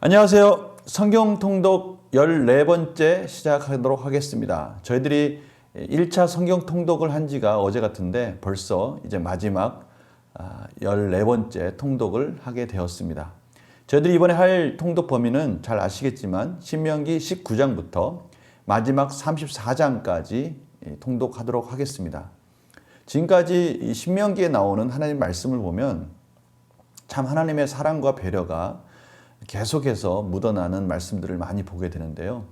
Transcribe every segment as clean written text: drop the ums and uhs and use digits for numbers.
안녕하세요. 성경 통독 14번째 시작하도록 하겠습니다. 저희들이 1차 성경 통독을 한 지가 어제 같은데 벌써 이제 마지막 14번째 통독을 하게 되었습니다. 저희들이 이번에 할 통독 범위는 잘 아시겠지만 신명기 19장부터 마지막 34장까지 통독하도록 하겠습니다. 지금까지 신명기에 나오는 하나님 말씀을 보면 참 하나님의 사랑과 배려가 계속해서 묻어나는 말씀들을 많이 보게 되는데요.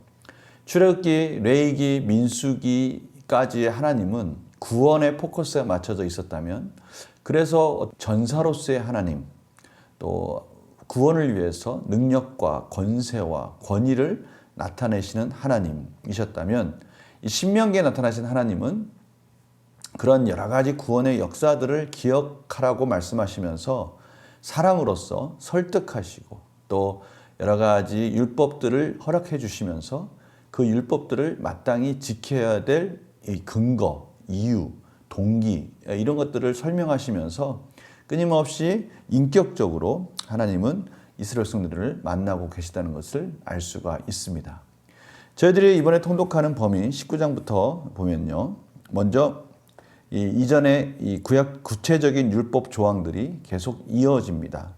출애굽기, 레위기, 민수기까지의 하나님은 구원에 포커스가 맞춰져 있었다면, 그래서 전사로서의 하나님, 또 구원을 위해서 능력과 권세와 권위를 나타내시는 하나님이셨다면, 이 신명기에 나타나신 하나님은 그런 여러 가지 구원의 역사들을 기억하라고 말씀하시면서 사랑으로서 설득하시고 또 여러 가지 율법들을 허락해 주시면서 그 율법들을 마땅히 지켜야 될 근거, 이유, 동기 이런 것들을 설명하시면서 끊임없이 인격적으로 하나님은 이스라엘 백성들을 만나고 계시다는 것을 알 수가 있습니다. 저희들이 이번에 통독하는 범위 19장부터 보면요. 먼저 이전에 이 구약 구체적인 율법 조항들이 계속 이어집니다.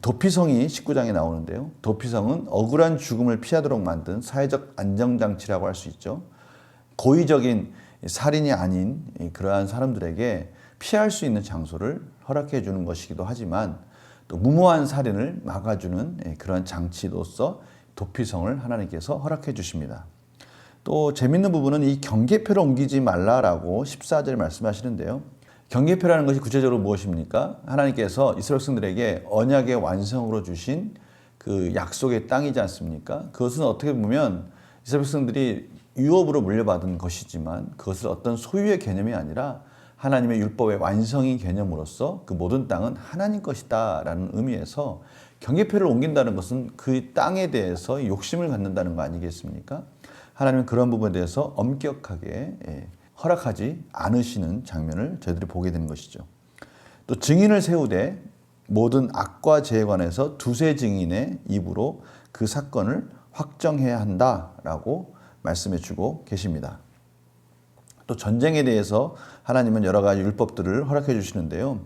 도피성이 19장에 나오는데요. 도피성은 억울한 죽음을 피하도록 만든 사회적 안정장치라고 할 수 있죠. 고의적인 살인이 아닌 그러한 사람들에게 피할 수 있는 장소를 허락해 주는 것이기도 하지만 또 무모한 살인을 막아주는 그러한 장치로서 도피성을 하나님께서 허락해 주십니다. 또 재밌는 부분은 이 경계표를 옮기지 말라라고 14절에 말씀하시는데요. 경계표라는 것이 구체적으로 무엇입니까? 하나님께서 이스라엘 백성들에게 언약의 완성으로 주신 그 약속의 땅이지 않습니까? 그것은 어떻게 보면 이스라엘 백성들이 유업으로 물려받은 것이지만 그것을 어떤 소유의 개념이 아니라 하나님의 율법의 완성인 개념으로서 그 모든 땅은 하나님 것이다라는 의미에서 경계표를 옮긴다는 것은 그 땅에 대해서 욕심을 갖는다는 거 아니겠습니까? 하나님은 그런 부분에 대해서 엄격하게 허락하지 않으시는 장면을 저희들이 보게 되는 것이죠. 또 증인을 세우되 모든 악과 죄에 관해서 두세 증인의 입으로 그 사건을 확정해야 한다라고 말씀해 주고 계십니다. 또 전쟁에 대해서 하나님은 여러 가지 율법들을 허락해 주시는데요.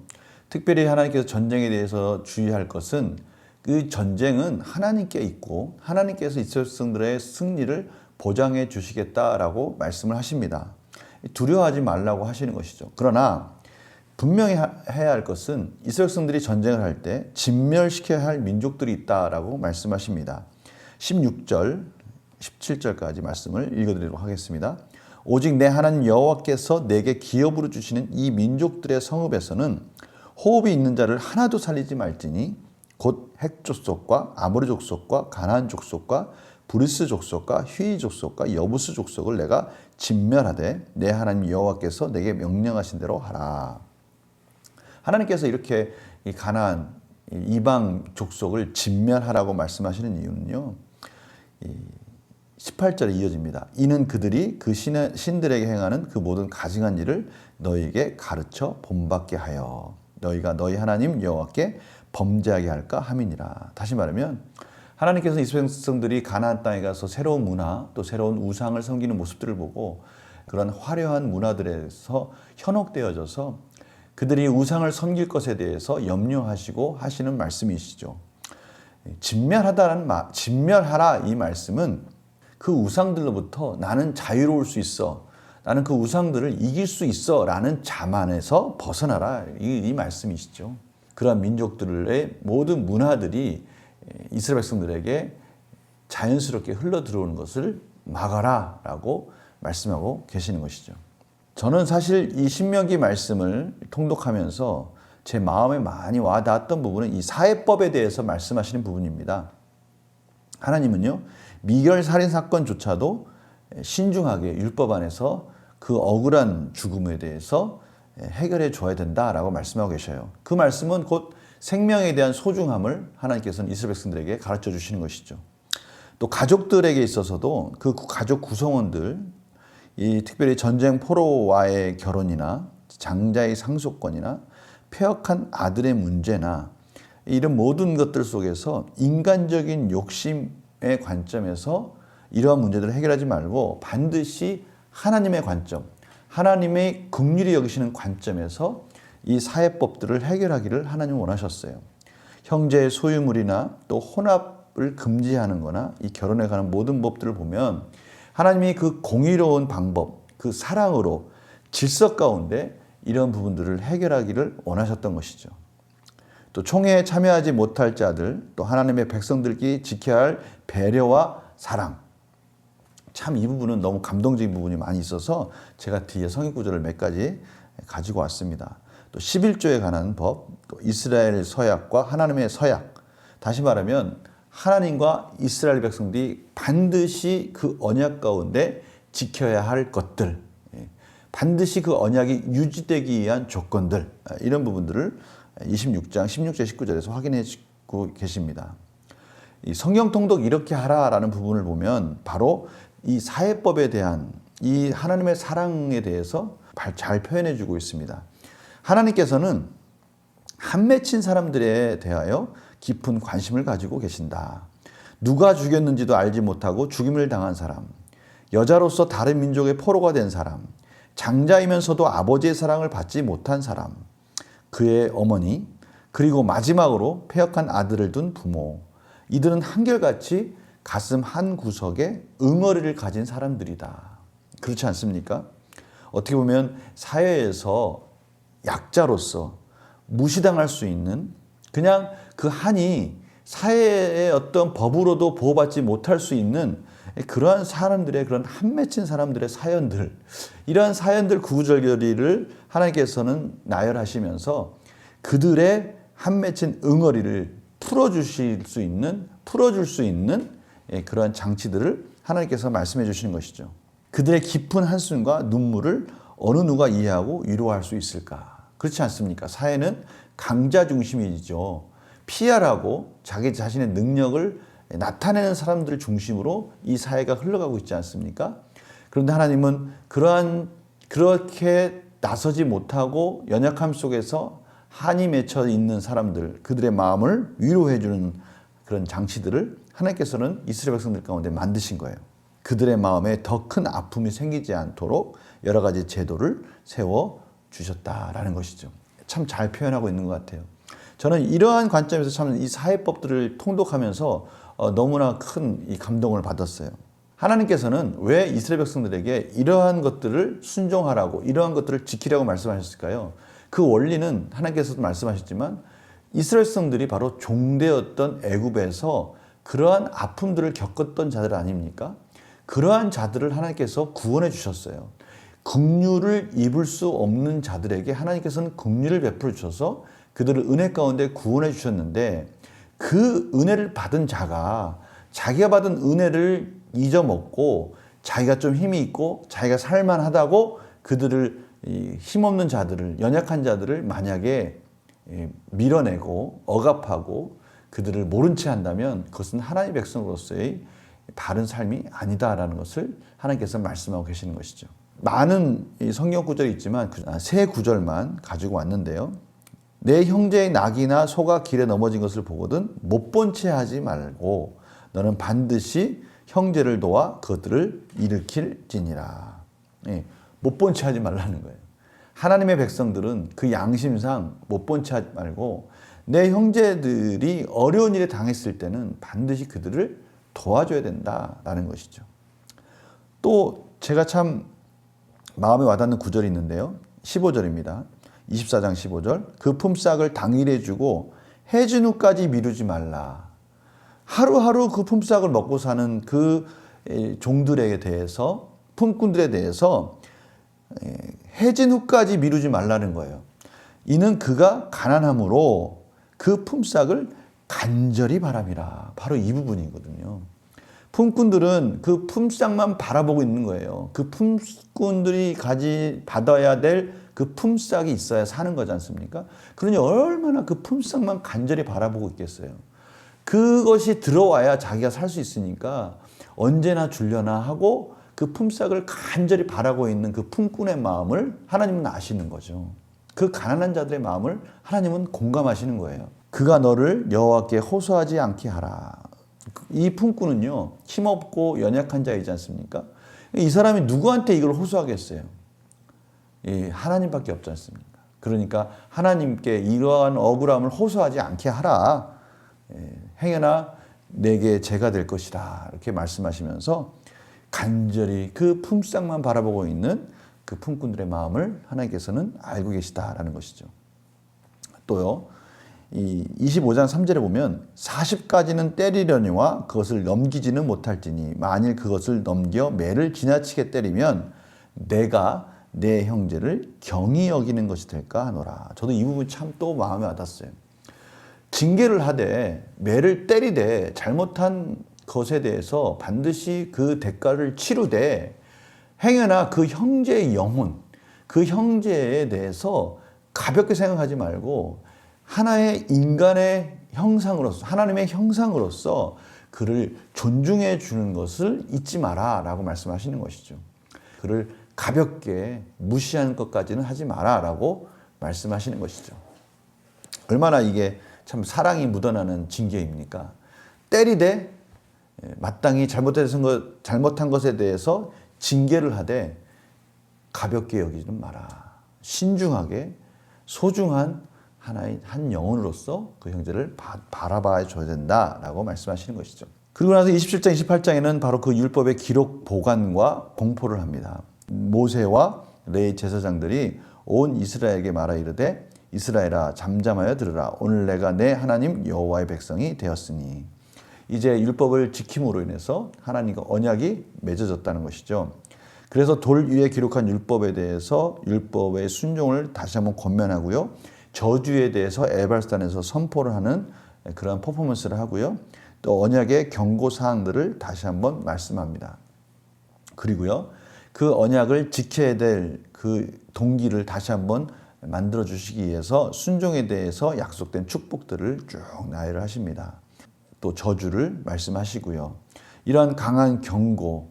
특별히 하나님께서 전쟁에 대해서 주의할 것은 그 전쟁은 하나님께 있고 하나님께서 이스라엘 백성들의 승리를 보장해 주시겠다라고 말씀을 하십니다. 두려워하지 말라고 하시는 것이죠. 그러나 분명히 해야 할 것은 이스라엘 백성들이 전쟁을 할 때 진멸시켜야 할 민족들이 있다라고 말씀하십니다. 16절, 17절까지 말씀을 읽어드리도록 하겠습니다. 오직 내 하나님 여호와께서 내게 기업으로 주시는 이 민족들의 성읍에서는 호흡이 있는 자를 하나도 살리지 말지니 곧 헷 족속과 아모리 족속과 가나안 족속과 브리스 족속과 휘이 족속과 여부스 족속을 내가 진멸하되 내 하나님 여호와께서 내게 명령하신 대로 하라. 하나님께서 이렇게 이 가나안 이방 족속을 진멸하라고 말씀하시는 이유는요. 18절에 이어집니다. 이는 그들이 그 신들에게 행하는 그 모든 가증한 일을 너희에게 가르쳐 본받게 하여 너희가 너희 하나님 여호와께 범죄하게 할까 함이니라. 다시 말하면 하나님께서 이스라엘 백성들이 가나안 땅에 가서 새로운 문화 또 새로운 우상을 섬기는 모습들을 보고 그런 화려한 문화들에서 현혹되어져서 그들이 우상을 섬길 것에 대해서 염려하시고 하시는 말씀이시죠. 진멸하라 이 말씀은 그 우상들로부터 나는 자유로울 수 있어, 나는 그 우상들을 이길 수 있어 라는 자만에서 벗어나라 이 말씀이시죠. 그러한 민족들의 모든 문화들이 이스라엘 백성들에게 자연스럽게 흘러 들어오는 것을 막아라 라고 말씀하고 계시는 것이죠. 저는 사실 이 신명기 말씀을 통독하면서 제 마음에 많이 와닿았던 부분은 이 사회법에 대해서 말씀하시는 부분입니다. 하나님은요, 미결 살인 사건조차도 신중하게 율법 안에서 그 억울한 죽음에 대해서 해결해 줘야 된다라고 말씀하고 계셔요. 그 말씀은 곧 생명에 대한 소중함을 하나님께서는 이스라엘 백성들에게 가르쳐 주시는 것이죠. 또 가족들에게 있어서도 그 가족 구성원들, 특별히 전쟁 포로와의 결혼이나 장자의 상속권이나 폐역한 아들의 문제나 이런 모든 것들 속에서 인간적인 욕심의 관점에서 이러한 문제들을 해결하지 말고 반드시 하나님의 관점, 하나님의 긍휼히 여기시는 관점에서 이 사회법들을 해결하기를 하나님은 원하셨어요. 형제의 소유물이나 또 혼합을 금지하는 거나 이 결혼에 관한 모든 법들을 보면 하나님이 그 공의로운 방법, 그 사랑으로 질서 가운데 이런 부분들을 해결하기를 원하셨던 것이죠. 또 총회에 참여하지 못할 자들, 또 하나님의 백성들끼리 지켜야 할 배려와 사랑. 참 이 부분은 너무 감동적인 부분이 많이 있어서 제가 뒤에 성경 구절을 몇 가지 가지고 왔습니다. 또 11조에 관한 법, 또 이스라엘 서약과 하나님의 서약. 다시 말하면 하나님과 이스라엘 백성들이 반드시 그 언약 가운데 지켜야 할 것들, 반드시 그 언약이 유지되기 위한 조건들, 이런 부분들을 26장 16절 19절에서 확인하고 계십니다. 이 성경 통독 이렇게 하라라는 부분을 보면 바로 이 사회법에 대한 이 하나님의 사랑에 대해서 잘 표현해 주고 있습니다. 하나님께서는 한 맺힌 사람들에 대하여 깊은 관심을 가지고 계신다. 누가 죽였는지도 알지 못하고 죽임을 당한 사람, 여자로서 다른 민족의 포로가 된 사람, 장자이면서도 아버지의 사랑을 받지 못한 사람, 그의 어머니, 그리고 마지막으로 패역한 아들을 둔 부모, 이들은 한결같이 가슴 한 구석에 응어리를 가진 사람들이다. 그렇지 않습니까? 어떻게 보면 사회에서 약자로서 무시당할 수 있는, 그냥 그 한이 사회의 어떤 법으로도 보호받지 못할 수 있는 그러한 사람들의, 그런 한 맺힌 사람들의 사연들, 이러한 사연들 구구절절을 하나님께서는 나열하시면서 그들의 한 맺힌 응어리를 풀어줄 수 있는 그러한 장치들을 하나님께서 말씀해 주시는 것이죠. 그들의 깊은 한숨과 눈물을 어느 누가 이해하고 위로할 수 있을까? 그렇지 않습니까? 사회는 강자 중심이죠. 피하라고 자기 자신의 능력을 나타내는 사람들 중심으로 이 사회가 흘러가고 있지 않습니까? 그런데 하나님은 그렇게 나서지 못하고 연약함 속에서 한이 맺혀 있는 사람들, 그들의 마음을 위로해 주는 그런 장치들을 하나님께서는 이스라엘 백성들 가운데 만드신 거예요. 그들의 마음에 더 큰 아픔이 생기지 않도록 여러 가지 제도를 세워 주셨다라는 것이죠. 참 잘 표현하고 있는 것 같아요. 저는 이러한 관점에서 참 이 사회법들을 통독하면서 너무나 큰 이 감동을 받았어요. 하나님께서는 왜 이스라엘 백성들에게 이러한 것들을 순종하라고, 이러한 것들을 지키라고 말씀하셨을까요? 그 원리는 하나님께서도 말씀하셨지만 이스라엘 백성들이 바로 종되었던 애굽에서 그러한 아픔들을 겪었던 자들 아닙니까? 그러한 자들을 하나님께서 구원해 주셨어요. 긍휼을 입을 수 없는 자들에게 하나님께서는 긍휼을 베풀어 주셔서 그들을 은혜 가운데 구원해 주셨는데, 그 은혜를 받은 자가 자기가 받은 은혜를 잊어먹고 자기가 좀 힘이 있고 자기가 살만하다고 그들을 힘없는 자들을, 연약한 자들을 만약에 밀어내고 억압하고 그들을 모른 채 한다면 그것은 하나님의 백성으로서의 바른 삶이 아니다라는 것을 하나님께서 말씀하고 계시는 것이죠. 많은 성경 구절이 있지만 세 구절만 가지고 왔는데요. 내 형제의 낙이나 소가 길에 넘어진 것을 보거든 못 본 채 하지 말고 너는 반드시 형제를 도와 그것들을 일으킬지니라. 못 본 채 하지 말라는 거예요. 하나님의 백성들은 그 양심상 못 본 채 하지 말고 내 형제들이 어려운 일에 당했을 때는 반드시 그들을 도와줘야 된다라는 것이죠. 또 제가 참 마음에 와닿는 구절이 있는데요. 15절입니다. 24장 15절. 그 품삯을 당일에 주고 해진 후까지 미루지 말라. 하루하루 그 품삯을 먹고 사는 그 종들에 대해서, 품꾼들에 대해서 해진 후까지 미루지 말라는 거예요. 이는 그가 가난함으로 그 품삯을 간절히 바람이라. 바로 이 부분이거든요. 품꾼들은 그 품삯만 바라보고 있는 거예요. 그 품꾼들이 받아야 될 그 품삯이 있어야 사는 거지 않습니까? 그러니 얼마나 그 품삯만 간절히 바라보고 있겠어요. 그것이 들어와야 자기가 살 수 있으니까 언제나 주려나 하고 그 품삯을 간절히 바라고 있는 그 품꾼의 마음을 하나님은 아시는 거죠. 그 가난한 자들의 마음을 하나님은 공감하시는 거예요. 그가 너를 여호와께 호소하지 않게 하라. 이 품꾼은요, 힘없고 연약한 자이지 않습니까? 이 사람이 누구한테 이걸 호소하겠어요? 하나님밖에 없지 않습니까? 그러니까 하나님께 이러한 억울함을 호소하지 않게 하라. 행여나 내게 죄가 될 것이다. 이렇게 말씀하시면서 간절히 그 품삯만 바라보고 있는 그 품꾼들의 마음을 하나님께서는 알고 계시다라는 것이죠. 또요, 이 25장 3절에 보면 40가지는 때리려니와 그것을 넘기지는 못할지니 만일 그것을 넘겨 매를 지나치게 때리면 내가 내 형제를 경히 여기는 것이 될까 하노라. 저도 이 부분 참 또 마음에 와닿았어요. 징계를 하되 매를 때리되 잘못한 것에 대해서 반드시 그 대가를 치르되 행여나 그 형제의 영혼, 그 형제에 대해서 가볍게 생각하지 말고 하나의 인간의 형상으로서, 하나님의 형상으로서 그를 존중해 주는 것을 잊지 마라 라고 말씀하시는 것이죠. 그를 가볍게 무시하는 것까지는 하지 마라 라고 말씀하시는 것이죠. 얼마나 이게 참 사랑이 묻어나는 징계입니까? 때리되 마땅히 잘못한 것에 대해서 징계를 하되 가볍게 여기지는 마라. 신중하게 소중한 하나의 한 영혼으로서 그 형제를 바라봐 줘야 된다라고 말씀하시는 것이죠. 그리고 나서 27장, 28장에는 바로 그 율법의 기록 보관과 공포를 합니다. 모세와 레위 제사장들이 온 이스라엘에게 말하 이르되 이스라엘아 잠잠하여 들으라. 오늘 내가 내 하나님 여호와의 백성이 되었으니. 이제 율법을 지킴으로 인해서 하나님과 언약이 맺어졌다는 것이죠. 그래서 돌 위에 기록한 율법에 대해서 율법의 순종을 다시 한번 권면하고요. 저주에 대해서 에발산에서 선포를 하는 그런 퍼포먼스를 하고요. 또 언약의 경고사항들을 다시 한번 말씀합니다. 그리고요. 그 언약을 지켜야 될 그 동기를 다시 한번 만들어 주시기 위해서 순종에 대해서 약속된 축복들을 쭉 나열을 하십니다. 또 저주를 말씀하시고요. 이러한 강한 경고,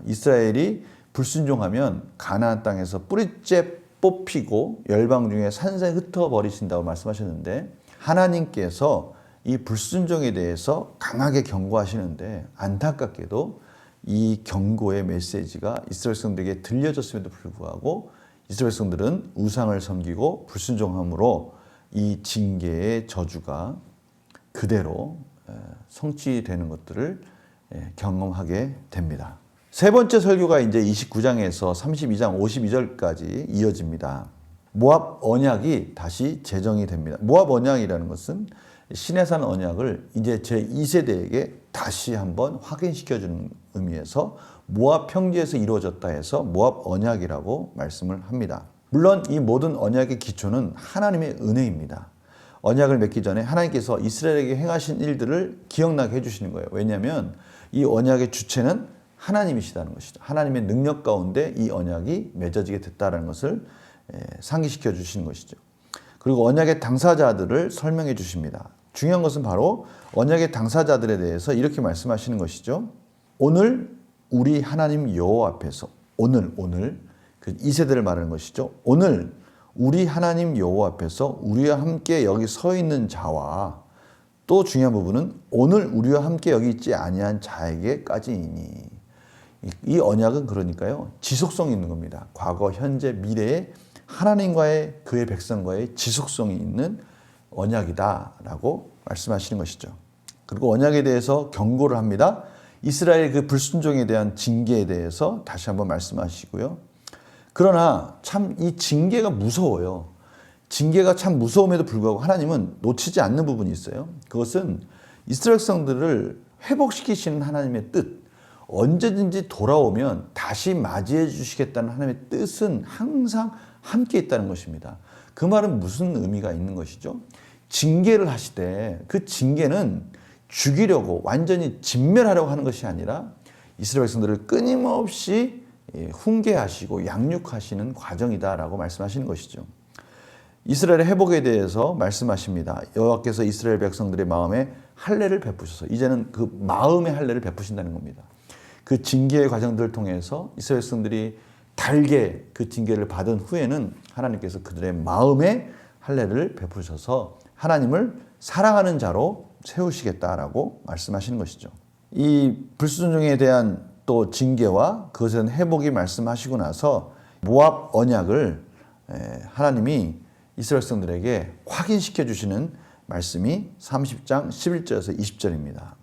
이스라엘이 불순종하면 가나안 땅에서 뿌리째 뽑히고 열방 중에 산산에 흩어버리신다고 말씀하셨는데 하나님께서 이 불순종에 대해서 강하게 경고하시는데 안타깝게도 이 경고의 메시지가 이스라엘 백성들에게 들려졌음에도 불구하고 이스라엘 백성들은 우상을 섬기고 불순종함으로 이 징계의 저주가 그대로 성취되는 것들을 경험하게 됩니다. 세 번째 설교가 이제 29장에서 32장 52절까지 이어집니다. 모압 언약이 다시 제정이 됩니다. 모압 언약이라는 것은 시내산 언약을 이제 제2세대에게 다시 한번 확인시켜주는 의미에서 모압 평지에서 이루어졌다 해서 모압 언약이라고 말씀을 합니다. 물론 이 모든 언약의 기초는 하나님의 은혜입니다. 언약을 맺기 전에 하나님께서 이스라엘에게 행하신 일들을 기억나게 해주시는 거예요. 왜냐하면 이 언약의 주체는 하나님이시다는 것이죠. 하나님의 능력 가운데 이 언약이 맺어지게 됐다는 것을 상기시켜 주시는 것이죠. 그리고 언약의 당사자들을 설명해 주십니다. 중요한 것은 바로 언약의 당사자들에 대해서 이렇게 말씀하시는 것이죠. 오늘 우리 하나님 여호와 앞에서 오늘 그 2세대를 말하는 것이죠. 오늘 우리 하나님 여호와 앞에서 우리와 함께 여기 서 있는 자와 또 중요한 부분은 오늘 우리와 함께 여기 있지 아니한 자에게까지이니. 이 언약은 그러니까요. 지속성이 있는 겁니다. 과거, 현재, 미래에 하나님과의 그의 백성과의 지속성이 있는 언약이다라고 말씀하시는 것이죠. 그리고 언약에 대해서 경고를 합니다. 이스라엘 그 불순종에 대한 징계에 대해서 다시 한번 말씀하시고요. 그러나 참 이 징계가 무서워요. 징계가 참 무서움에도 불구하고 하나님은 놓치지 않는 부분이 있어요. 그것은 이스라엘 백성들을 회복시키시는 하나님의 뜻, 언제든지 돌아오면 다시 맞이해 주시겠다는 하나님의 뜻은 항상 함께 있다는 것입니다. 그 말은 무슨 의미가 있는 것이죠? 징계를 하시되 그 징계는 죽이려고 완전히 진멸하려고 하는 것이 아니라 이스라엘 백성들을 끊임없이 훈계하시고 양육하시는 과정이다라고 말씀하시는 것이죠. 이스라엘의 회복에 대해서 말씀하십니다. 여호와께서 이스라엘 백성들의 마음에 할례를 베푸셔서 이제는 그 마음의 할례를 베푸신다는 겁니다. 그 징계의 과정들을 통해서 이스라엘 백성들이 달게 그 징계를 받은 후에는 하나님께서 그들의 마음에 할례를 베푸셔서 하나님을 사랑하는 자로 세우시겠다라고 말씀하시는 것이죠. 이 불순종에 대한 또 징계와 그것에 대한 회복이 말씀하시고 나서 모압 언약을 하나님이 이스라엘 백성들에게 확인시켜 주시는 말씀이 30장 11절에서 20절입니다.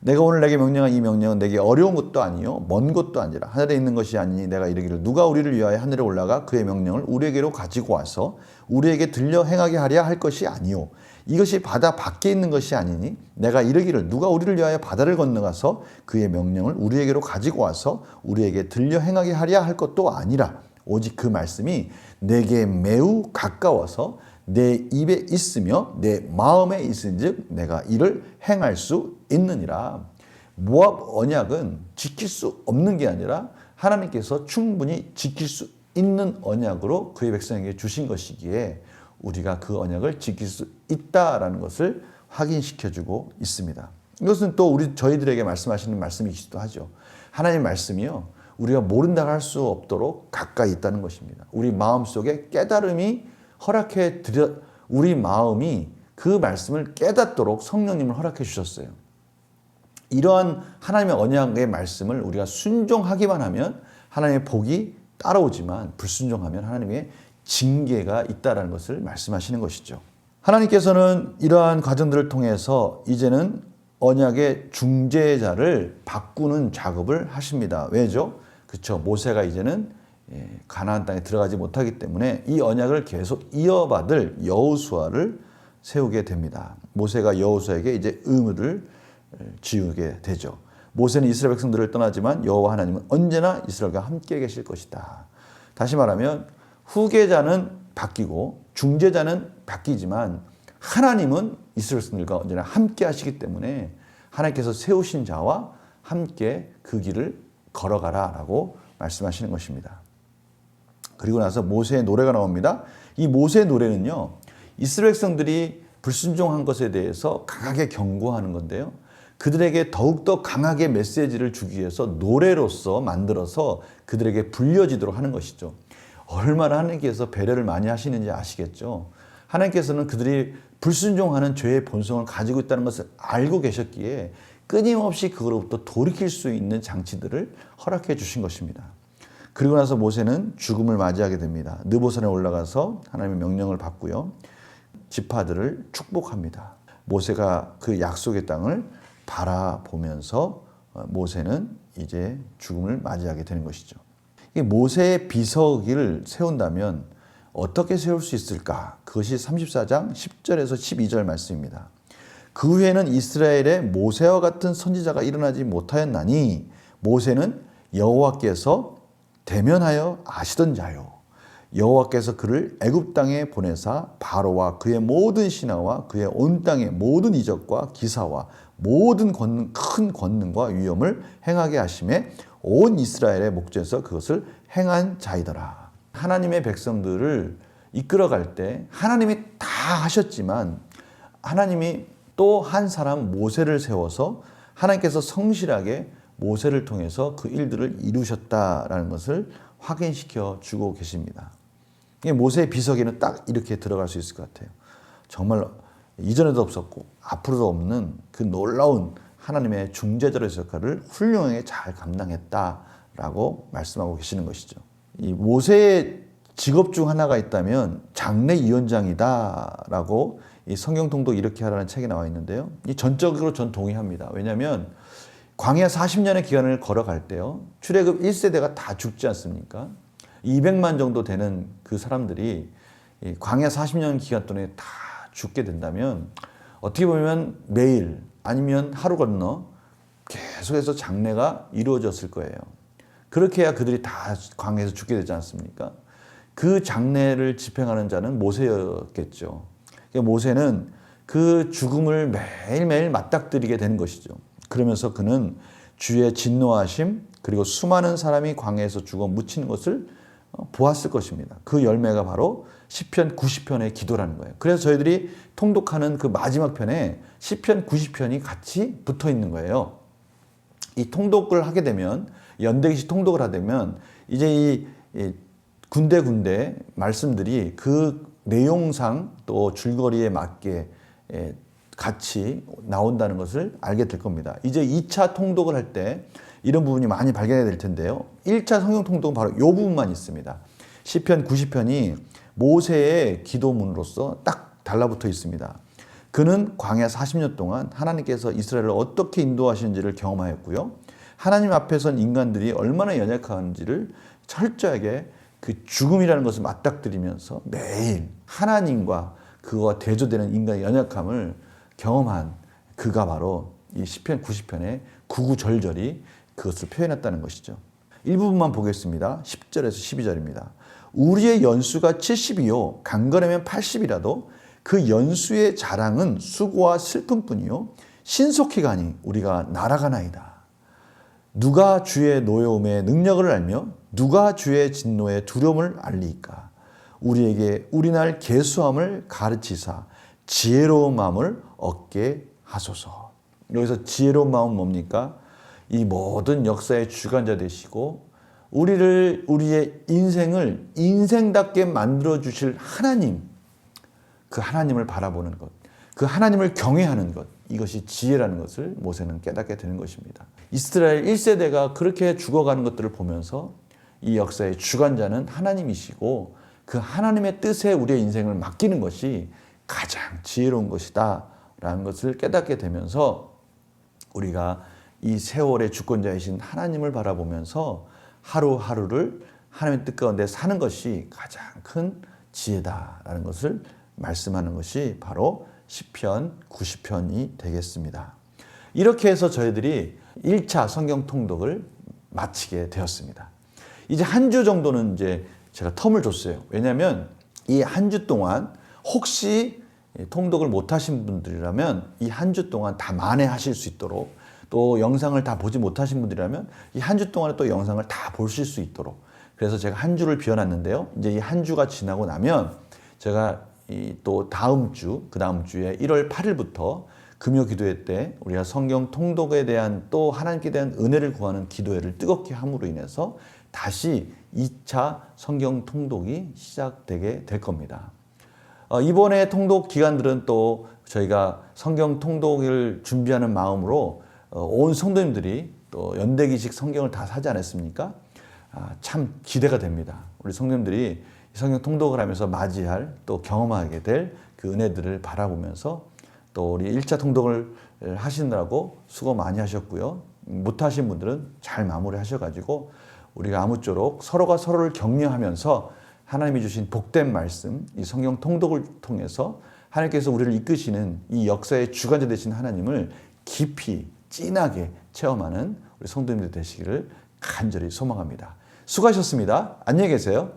내가 오늘 내게 명령한 이 명령은 내게 어려운 것도 아니요 먼 것도 아니라 하늘에 있는 것이 아니니 내가 이르기를 누가 우리를 위하여 하늘에 올라가 그의 명령을 우리에게로 가지고 와서 우리에게 들려 행하게 하랴 할 것이 아니요 이것이 바다 밖에 있는 것이 아니니 내가 이르기를 누가 우리를 위하여 바다를 건너가서 그의 명령을 우리에게로 가지고 와서 우리에게 들려 행하게 하랴 할 것도 아니라 오직 그 말씀이 내게 매우 가까워서 내 입에 있으며 내 마음에 있은즉 내가 이를 행할 수 있느니라. 모압 언약은 지킬 수 없는 게 아니라 하나님께서 충분히 지킬 수 있는 언약으로 그의 백성에게 주신 것이기에 우리가 그 언약을 지킬 수 있다라는 것을 확인시켜주고 있습니다. 이것은 또 저희들에게 말씀하시는 말씀이기도 하죠. 하나님의 말씀이요 우리가 모른다 할 수 없도록 가까이 있다는 것입니다. 우리 마음속에 깨달음이 허락해 드려 우리 마음이 그 말씀을 깨닫도록 성령님을 허락해 주셨어요. 이러한 하나님의 언약의 말씀을 우리가 순종하기만 하면 하나님의 복이 따라오지만 불순종하면 하나님의 징계가 있다라는 것을 말씀하시는 것이죠. 하나님께서는 이러한 과정들을 통해서 이제는 언약의 중재자를 바꾸는 작업을 하십니다. 왜죠? 그렇죠. 모세가 이제는 가나안 땅에 들어가지 못하기 때문에 이 언약을 계속 이어받을 여호수아를 세우게 됩니다. 모세가 여호수아에게 이제 의무를 지우게 되죠. 모세는 이스라엘 백성들을 떠나지만 여호와 하나님은 언제나 이스라엘과 함께 계실 것이다. 다시 말하면 후계자는 바뀌고 중재자는 바뀌지만 하나님은 이스라엘 백성들과 언제나 함께 하시기 때문에 하나님께서 세우신 자와 함께 그 길을 걸어가라라고 말씀하시는 것입니다. 그리고 나서 모세의 노래가 나옵니다. 이 모세의 노래는요. 이스라엘 백성들이 불순종한 것에 대해서 강하게 경고하는 건데요. 그들에게 더욱더 강하게 메시지를 주기 위해서 노래로서 만들어서 그들에게 불려지도록 하는 것이죠. 얼마나 하나님께서 배려를 많이 하시는지 아시겠죠. 하나님께서는 그들이 불순종하는 죄의 본성을 가지고 있다는 것을 알고 계셨기에 끊임없이 그로부터 돌이킬 수 있는 장치들을 허락해 주신 것입니다. 그리고 나서 모세는 죽음을 맞이하게 됩니다. 느보산에 올라가서 하나님의 명령을 받고요. 지파들을 축복합니다. 모세가 그 약속의 땅을 바라보면서 모세는 이제 죽음을 맞이하게 되는 것이죠. 모세의 비서기를 세운다면 어떻게 세울 수 있을까? 그것이 34장 10절에서 12절 말씀입니다. 그 후에는 이스라엘에 모세와 같은 선지자가 일어나지 못하였나니 모세는 여호와께서 대면하여 아시던 자요. 여호와께서 그를 애굽 땅에 보내사 바로와 그의 모든 신하와 그의 온 땅의 모든 이적과 기사와 모든 큰 권능과 위엄을 행하게 하심에 온 이스라엘의 목전에서 그것을 행한 자이더라. 하나님의 백성들을 이끌어갈 때 하나님이 다 하셨지만 하나님이 또 한 사람 모세를 세워서 하나님께서 성실하게 모세를 통해서 그 일들을 이루셨다라는 것을 확인시켜 주고 계십니다. 모세의 비서기는 딱 이렇게 들어갈 수 있을 것 같아요. 정말 이전에도 없었고 앞으로도 없는 그 놀라운 하나님의 중재자로서의 역할을 훌륭하게 잘 감당했다라고 말씀하고 계시는 것이죠. 이 모세의 직업 중 하나가 있다면 장례위원장이다라고 이 성경통독 이렇게 하라는 책에 나와 있는데요. 이 전적으로 전 동의합니다. 왜냐하면 광야 40년의 기간을 걸어갈 때요. 출애굽 1세대가 다 죽지 않습니까? 200만 정도 되는 그 사람들이 광야 40년 기간 동안에 다 죽게 된다면 어떻게 보면 매일 아니면 하루 건너 계속해서 장례가 이루어졌을 거예요. 그렇게 해야 그들이 다 광야에서 죽게 되지 않습니까? 그 장례를 집행하는 자는 모세였겠죠. 모세는 그 죽음을 매일매일 맞닥뜨리게 되는 것이죠. 그러면서 그는 주의 진노하심 그리고 수많은 사람이 광야에서 죽어 묻히는 것을 보았을 것입니다. 그 열매가 바로 시편 90편의 기도라는 거예요. 그래서 저희들이 통독하는 그 마지막 편에 시편 90편이 같이 붙어 있는 거예요. 이 통독을 하게 되면 연대기식 통독을 하게 되면 이제 이 군데군데 말씀들이 그 내용상 또 줄거리에 맞게 같이 나온다는 것을 알게 될 겁니다. 이제 2차 통독을 할 때 이런 부분이 많이 발견이 될 텐데요. 1차 성경 통독은 바로 이 부분만 있습니다. 시편 90편이 모세의 기도문으로서 딱 달라붙어 있습니다. 그는 광야 40년 동안 하나님께서 이스라엘을 어떻게 인도하시는지를 경험하였고요. 하나님 앞에 선 인간들이 얼마나 연약한지를 철저하게 그 죽음이라는 것을 맞닥뜨리면서 매일 하나님과 그와 대조되는 인간의 연약함을 경험한 그가 바로 이 시편 90편의 구구절절히 그것을 표현했다는 것이죠. 일부분만 보겠습니다. 10절에서 12절입니다. 우리의 연수가 70이요 강건하면 80이라도 그 연수의 자랑은 수고와 슬픔뿐이요 신속히 가니 우리가 날아가나이다. 누가 주의 노여움의 능력을 알며 누가 주의 진노의 두려움을 알리까. 우리에게 우리날 계수함을 가르치사 지혜로운 마음을 얻게 하소서. 여기서 지혜로운 마음은 뭡니까? 이 모든 역사의 주관자 되시고 우리의 인생을 인생답게 만들어 주실 하나님, 그 하나님을 바라보는 것, 그 하나님을 경외하는 것, 이것이 지혜라는 것을 모세는 깨닫게 되는 것입니다. 이스라엘 1세대가 그렇게 죽어가는 것들을 보면서 이 역사의 주관자는 하나님이시고 그 하나님의 뜻에 우리의 인생을 맡기는 것이 가장 지혜로운 것이다 라는 것을 깨닫게 되면서 우리가 이 세월의 주권자이신 하나님을 바라보면서 하루하루를 하나님의 뜻 가운데 사는 것이 가장 큰 지혜다라는 것을 말씀하는 것이 바로 시편 90편이 되겠습니다. 이렇게 해서 저희들이 1차 성경 통독을 마치게 되었습니다. 이제 한 주 정도는 이제 제가 텀을 줬어요. 왜냐하면 이 한 주 동안 혹시 통독을 못 하신 분들이라면 이 한 주 동안 다 만회하실 수 있도록, 또 영상을 다 보지 못하신 분들이라면 이 한 주 동안에 또 영상을 다 보실 수 있도록, 그래서 제가 한 주를 비워놨는데요. 이제 이 한 주가 지나고 나면 제가 또 다음 주, 그 다음 주에 1월 8일부터 금요 기도회 때 우리가 성경 통독에 대한 또 하나님께 대한 은혜를 구하는 기도회를 뜨겁게 함으로 인해서 다시 2차 성경 통독이 시작되게 될 겁니다. 이번에 통독 기간들은 또 저희가 성경 통독을 준비하는 마음으로 온 성도님들이 또 연대기식 성경을 다 사지 않았습니까? 참 기대가 됩니다. 우리 성도님들이 성경 통독을 하면서 맞이할 또 경험하게 될 그 은혜들을 바라보면서 또 우리 1차 통독을 하시느라고 수고 많이 하셨고요. 못하신 분들은 잘 마무리 하셔가지고 우리가 아무쪼록 서로가 서로를 격려하면서 하나님이 주신 복된 말씀, 이 성경 통독을 통해서 하나님께서 우리를 이끄시는 이 역사의 주관자 되신 하나님을 깊이 진하게 체험하는 우리 성도님들 되시기를 간절히 소망합니다. 수고하셨습니다. 안녕히 계세요.